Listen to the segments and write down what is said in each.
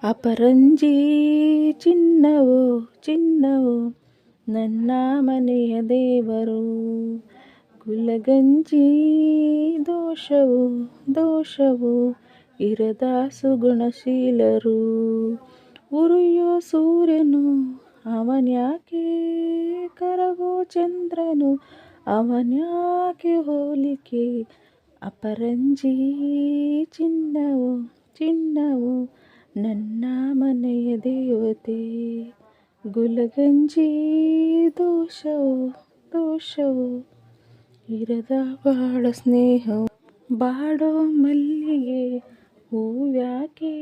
ಅಪರಂಜಿ ಚಿನ್ನವೋ ಚಿನ್ನವೋ ನನ್ನ ಮನೆಯ ದೇವರು. ಗುಲಗಂಜಿ ದೋಷವು ದೋಷವು ಇರದ ಸುಗುಣಶೀಲರು. ಉರಿಯೋ ಸೂರ್ಯನು ಅವನ್ಯಾಕೆ, ಕರಗೋ ಚಂದ್ರನು ಅವನ್ಯಾಕೆ ಹೋಲಿಕೆ. ಅಪರಂಜಿ ಚಿನ್ನವು ಚಿನ್ನವು ನನ್ನ ಮನೆಯ ದೇವತೆ. ಗುಲಗಂಜಿ ದೋಷವು ದೋಷವು ಇರದ ಬಾಳ ಸ್ನೇಹವು. ಬಾಡೋ ಮಲ್ಲಿಗೆ ಹೂವ್ಯಾಕೆ,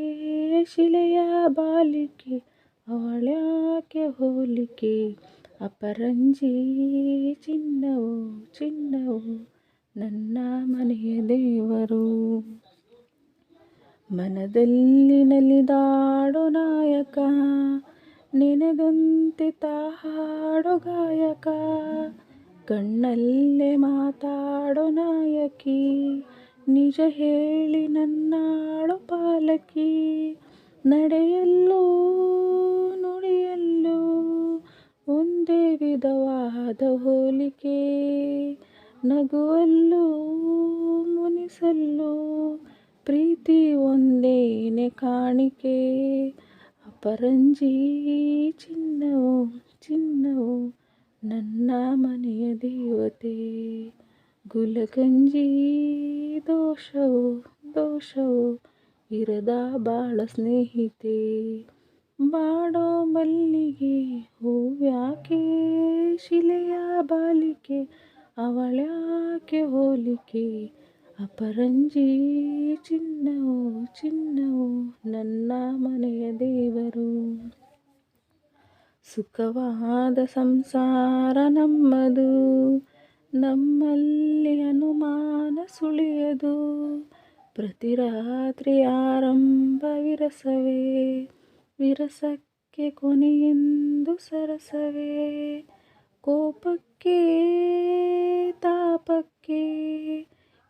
ಶಿಲೆಯ ಬಾಲಿಕೆ ಅವಳ್ಯಾಕೆ ಹೋಲಿಕೆ. ಅಪರಂಜಿ ಚಿನ್ನವು ಚಿನ್ನವು ನನ್ನ ಮನೆಯ ದೇವರು. ಮನದಲ್ಲಿ ನಲಿದಾಡೋ ನಾಯಕ, ನೆನೆದಂತೆ ಹಾಡೋ ಗಾಯಕ. ಕಣ್ಣಲ್ಲೇ ಮಾತಾಡೋ ನಾಯಕಿ, ನಿಜ ಹೇಳಿ ನನ್ನಾಳೋ ಪಾಲಕಿ. ನಡೆಯಲ್ಲೂ ನುಡಿಯಲ್ಲೂ ಒಂದೇ ವಿಧವಾದ ಹೋಲಿಕೆ. ನಗುವಲ್ಲೂ ಮುನಿಸಲ್ಲೂ ಪ್ರೀತಿ ಒಂದೇನೆ ಕಾಣಿಕೆ. ಅಪರಂಜಿ ಚಿನ್ನವು ಚಿನ್ನವು ನನ್ನ ಮನೆಯ ದೇವತೆ. ಗುಲಗಂಜಿ ದೋಷವು ದೋಷವು ಇರದ ಬಾಳ ಸ್ನೇಹಿತೆ. ಬಾಡೋ ಮಲ್ಲಿಗೆ ಹೂವ್ಯಾಕೆ, ಶಿಲೆಯ ಬಾಲಿಕೆ ಅವಳ್ಯಾಕೆ ಹೋಲಿಕೆ. ಅಪರಂಜಿ ಚಿನ್ನವು ಚಿನ್ನವು ನನ್ನ ಮನೆಯ ದೇವರು. ಸುಖವಾದ ಸಂಸಾರ ನಮ್ಮದು, ನಮ್ಮಲ್ಲಿ ಅನುಮಾನ ಸುಳಿಯದು. ಪ್ರತಿ ರಾತ್ರಿ ಆರಂಭ ವಿರಸವೇ, ವಿರಸಕ್ಕೆ ಕೊನೆಯೆಂದು ಸರಸವೇ. ಕೋಪಕ್ಕೆ ತಾಪಕ್ಕೆ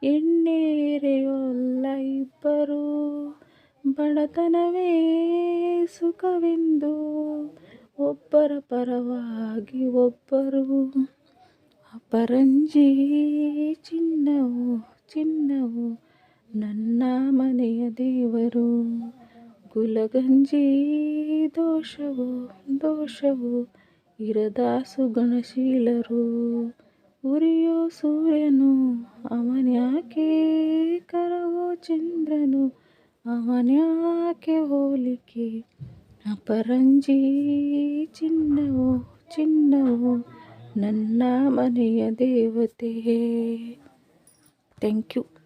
ಎಣ್ಣೆರೆಯೋಲ್ಲ ಇಬ್ಬರು. ಬಡತನವೇ ಸುಖವೆಂದು ಒಬ್ಬರ ಪರವಾಗಿ ಒಬ್ಬರು. ಅಪರಂಜಿ ಚಿನ್ನವು ಚಿನ್ನವು ನನ್ನ ಮನೆಯ ದೇವರು. ಗುಲಗಂಜಿ ದೋಷವು ದೋಷವು ಇರದ ಸುಗುಣಶೀಲರು. ಉರಿಯೋ ಸೂರ್ಯನು ಅವನ್ಯಾಕೆ, ಕರಗೋ ಚಂದ್ರನು ಅವನ್ಯಾಕೆ ಹೋಲಿಕೆ. ಅಪರಂಜಿ ಚಿನ್ನವು ಚಿನ್ನವು ನನ್ನ ಮನೆಯ ದೇವತೆ. Thank you.